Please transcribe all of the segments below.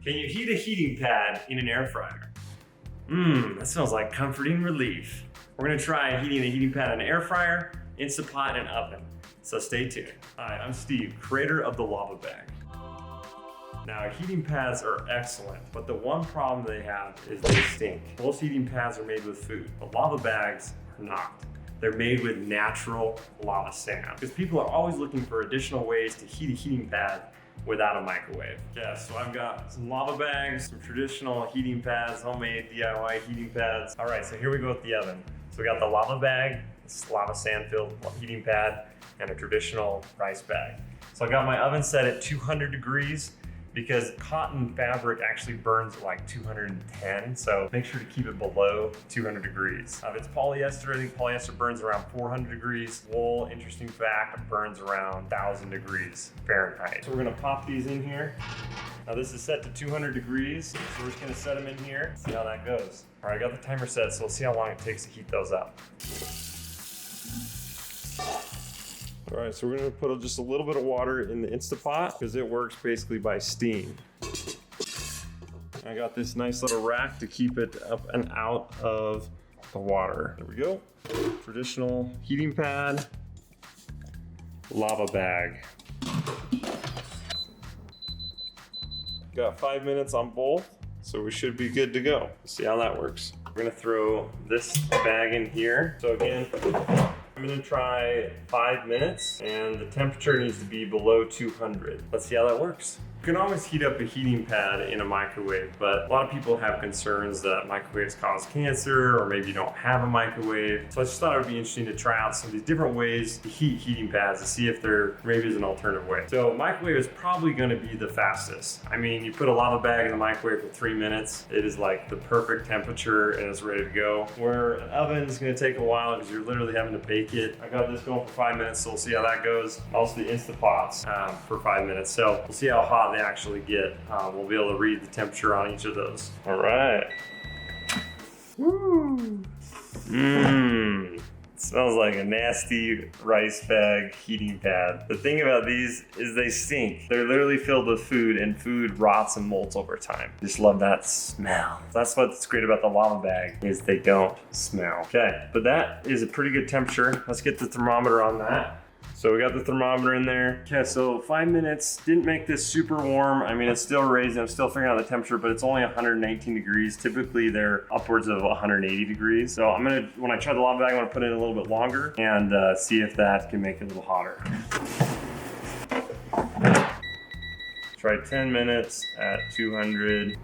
Can you heat a heating pad in an air fryer? That smells like comforting relief. We're gonna try heating a heating pad in an air fryer, Instapot, and oven. So stay tuned. Hi, I'm Steve, creator of the Lavabag. Now, heating pads are excellent, but the one problem they have is they stink. Most heating pads are made with food, but Lavabags are not. They're made with natural lava sand. Because people are always looking for additional ways to heat a heating pad without a microwave. Yeah, so I've got some Lavabags, some traditional heating pads, homemade DIY heating pads. All right, so here we go with the oven. So we got the Lavabag, this lava sand filled heating pad, and a traditional rice bag. So I got my oven set at 200 degrees because cotton fabric actually burns at like 210. So make sure to keep it below 200 degrees. If it's polyester, I think polyester burns around 400 degrees. Wool, interesting fact, it burns around 1,000 degrees Fahrenheit. So we're gonna pop these in here. Now this is set to 200 degrees. So we're just gonna set them in here, see how that goes. All right, I got the timer set, so we'll see how long it takes to heat those up. All right, so we're gonna put just a little bit of water in the Instapot because it works basically by steam. I got this nice little rack to keep it up and out of the water. There we go. Traditional heating pad, Lavabag. Got 5 minutes on both, so we should be good to go. Let's see how that works. We're gonna throw this bag in here. So again, I'm gonna try 5 minutes and the temperature needs to be below 200. Let's see how that works. You can always heat up a heating pad in a microwave, but a lot of people have concerns that microwaves cause cancer or maybe you don't have a microwave. So I just thought it would be interesting to try out some of these different ways to heat heating pads to see if there maybe is an alternative way. So microwave is probably gonna be the fastest. I mean, you put a Lavabag in the microwave for 3 minutes, it is like the perfect temperature and it's ready to go. Where an oven is gonna take a while because you're literally having to bake it. I got this going for 5 minutes, so we'll see how that goes. Also the Instapots for 5 minutes. So we'll see how hot they actually get. We'll be able to read the temperature on each of those. All right. Woo. Smells like a nasty rice bag heating pad. The thing about these is they stink. They're literally filled with food and food rots and molts over time. Just love that smell. That's what's great about the Lavabag is they don't smell. Okay, but that is a pretty good temperature. Let's get the thermometer on that. So we got the thermometer in there. Okay, so 5 minutes, didn't make this super warm. I mean, it's still raising, I'm still figuring out the temperature, but it's only 119 degrees. Typically they're upwards of 180 degrees. So I'm gonna, when I try the Lavabag, I'm gonna put it in a little bit longer and see if that can make it a little hotter. Try 10 minutes at 200.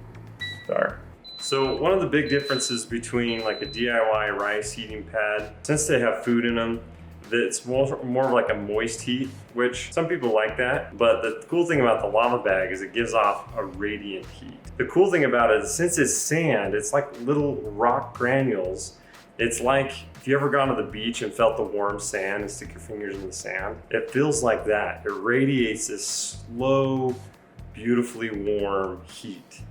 Start. So one of the big differences between like a DIY rice heating pad, since they have food in them, it's more of like a moist heat, which some people like that. But the cool thing about the Lavabag is it gives off a radiant heat. The cool thing about it is since it's sand, it's like little rock granules. It's like if you ever gone to the beach and felt the warm sand and stick your fingers in the sand, it feels like that. It radiates this slow, beautifully warm heat.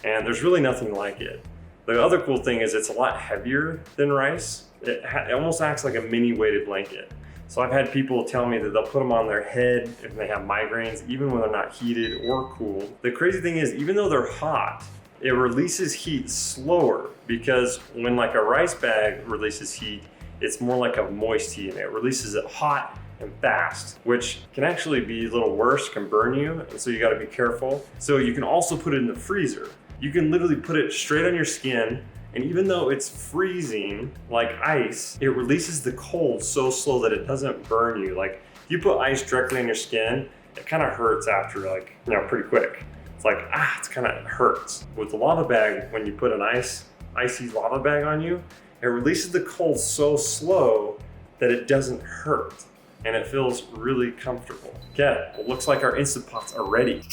And there's really nothing like it. The other cool thing is it's a lot heavier than rice. It almost acts like a mini weighted blanket. So I've had people tell me that they'll put them on their head if they have migraines, even when they're not heated or cooled. The crazy thing is, even though they're hot, it releases heat slower because when like a rice bag releases heat, it's more like a moist heat and it releases it hot and fast, which can actually be a little worse, can burn you. And so you gotta be careful. So you can also put it in the freezer. You can literally put it straight on your skin. And even though it's freezing like ice, it releases the cold so slow that it doesn't burn you. Like if you put ice directly on your skin, it kind of hurts after like, pretty quick. It's like, it's kind of hurts. With the Lavabag, when you put an icy Lavabag on you, it releases the cold so slow that it doesn't hurt. And it feels really comfortable. Okay, well, looks like our Instapots are ready.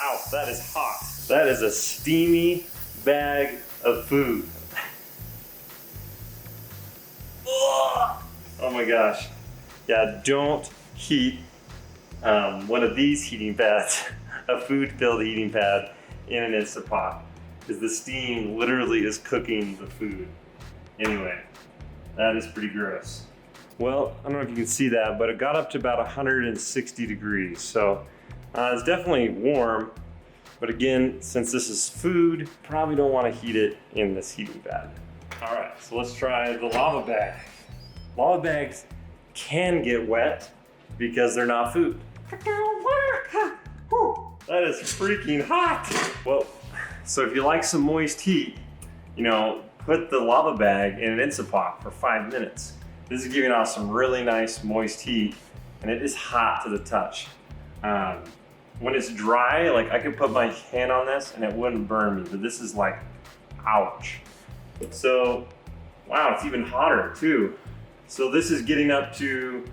Ow, that is hot. That is a steamy bag of food. Oh my gosh. Yeah, don't heat one of these heating pads, a food-filled heating pad in an Instapot, because the steam literally is cooking the food. Anyway, that is pretty gross. Well, I don't know if you can see that, but it got up to about 160 degrees. So it's definitely warm. But again, since this is food, probably don't want to heat it in this heating pad. All right, so let's try the Lavabag. Lavabags can get wet because they're not food. That is freaking hot. Well, so if you like some moist heat, you know, put the Lavabag in an Instapot for 5 minutes. This is giving off some really nice moist heat, and it is hot to the touch. When it's dry, like I could put my hand on this and it wouldn't burn me, but this is like, ouch. So, wow, it's even hotter too. So this is getting up to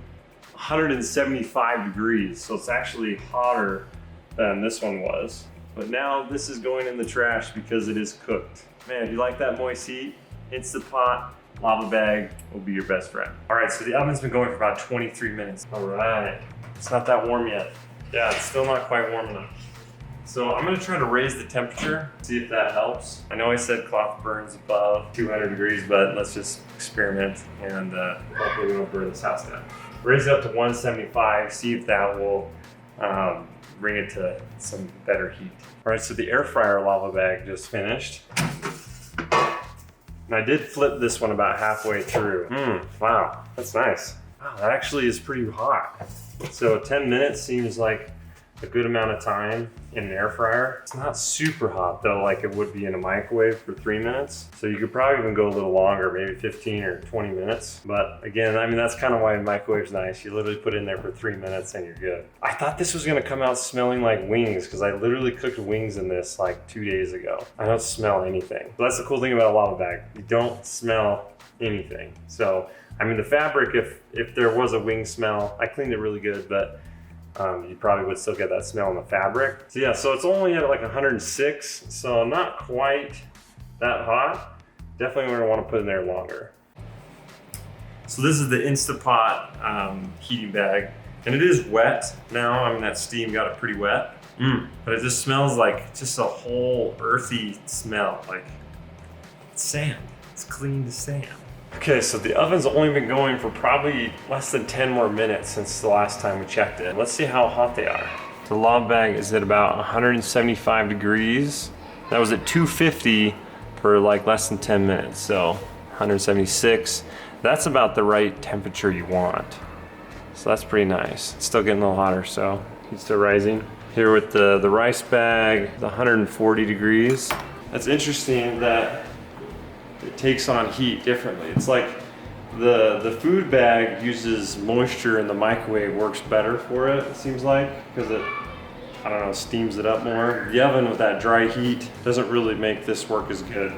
175 degrees, so it's actually hotter than this one was. But now this is going in the trash because it is cooked. Man, if you like that moist heat, Instapot, Lavabag will be your best friend. All right, so the oven's been going for about 23 minutes. All right, it's not that warm yet. Yeah, it's still not quite warm enough. So I'm gonna try to raise the temperature, see if that helps. I know I said cloth burns above 200 degrees, but let's just experiment and hopefully we don't burn this house down. Raise it up to 175, see if that will bring it to some better heat. All right, so the air fryer Lavabag just finished. And I did flip this one about halfway through. Wow, that's nice. Wow, that actually is pretty hot. So 10 minutes seems like a good amount of time in an air fryer. It's not super hot though, like it would be in a microwave for 3 minutes. So you could probably even go a little longer, maybe 15 or 20 minutes. But again, I mean, that's kind of why a microwave's nice. You literally put it in there for 3 minutes and you're good. I thought this was gonna come out smelling like wings because I literally cooked wings in this like 2 days ago. I don't smell anything. So that's the cool thing about a Lavabag. You don't smell anything. So, I mean, the fabric, if there was a wing smell, I cleaned it really good, but you probably would still get that smell in the fabric. So yeah, so it's only at like 106, so not quite that hot. Definitely gonna wanna put it in there longer. So this is the Instapot heating bag, and it is wet now. I mean, that steam got it pretty wet, but it just smells like just a whole earthy smell, like it's sand. It's clean sand. Okay, so the oven's only been going for probably less than 10 more minutes since the last time we checked it. Let's see how hot they are. The Lavabag is at about 175 degrees. That was at 250 for like less than 10 minutes, so 176. That's about the right temperature you want. So that's pretty nice. It's still getting a little hotter, so he's still rising. Here with the rice bag, it's 140 degrees. That's interesting that it takes on heat differently. It's like the food bag uses moisture and the microwave works better for it, it seems like, because it, I don't know, steams it up more. The oven with that dry heat doesn't really make this work as good.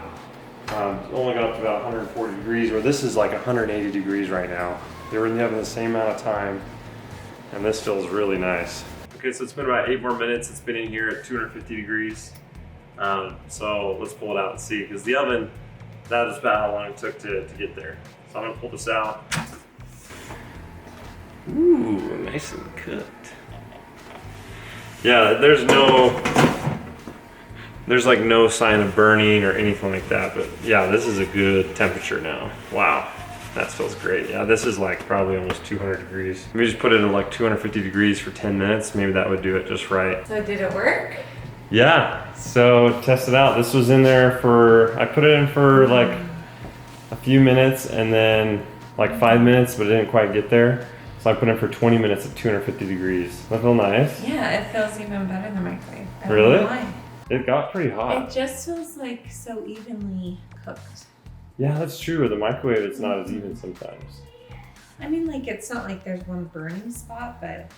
It's only got up to about 140 degrees, where this is like 180 degrees right now. They were in the oven the same amount of time, and this feels really nice. Okay, so it's been about 8 more minutes. It's been in here at 250 degrees. So let's pull it out and see, because the oven, that was about how long it took to get there. So I'm gonna pull this out. Ooh, nice and cooked. Yeah, there's like no sign of burning or anything like that, but yeah, this is a good temperature now. Wow, that feels great. Yeah, this is like probably almost 200 degrees. Let me just put it at like 250 degrees for 10 minutes. Maybe that would do it just right. So did it work? Yeah, so test it out. This was in there for, I put it in for like a few minutes and then like 5 minutes, but it didn't quite get there. So I put it in for 20 minutes at 250 degrees. That feel nice? Yeah, it feels even better than microwave. Really? It got pretty hot. It just feels like so evenly cooked. Yeah, that's true. With the microwave, it's not as even sometimes. I mean, like, it's not like there's one burning spot, but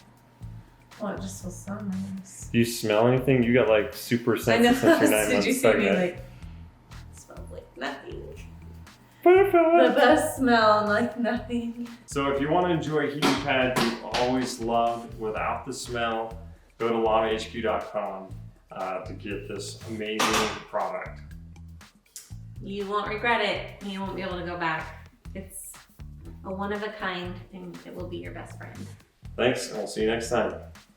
well, it just feels so nice. Do you smell anything? You got like super sensitive since you're 9 months Did you see me pregnant. like, it smells like nothing. Perfect. The best smell, like nothing. So if you want to enjoy a heating pad you've always loved without the smell, go to lavahq.com to get this amazing product. You won't regret it. You won't be able to go back. It's a one of a kind and it will be your best friend. Thanks, and we'll see you next time.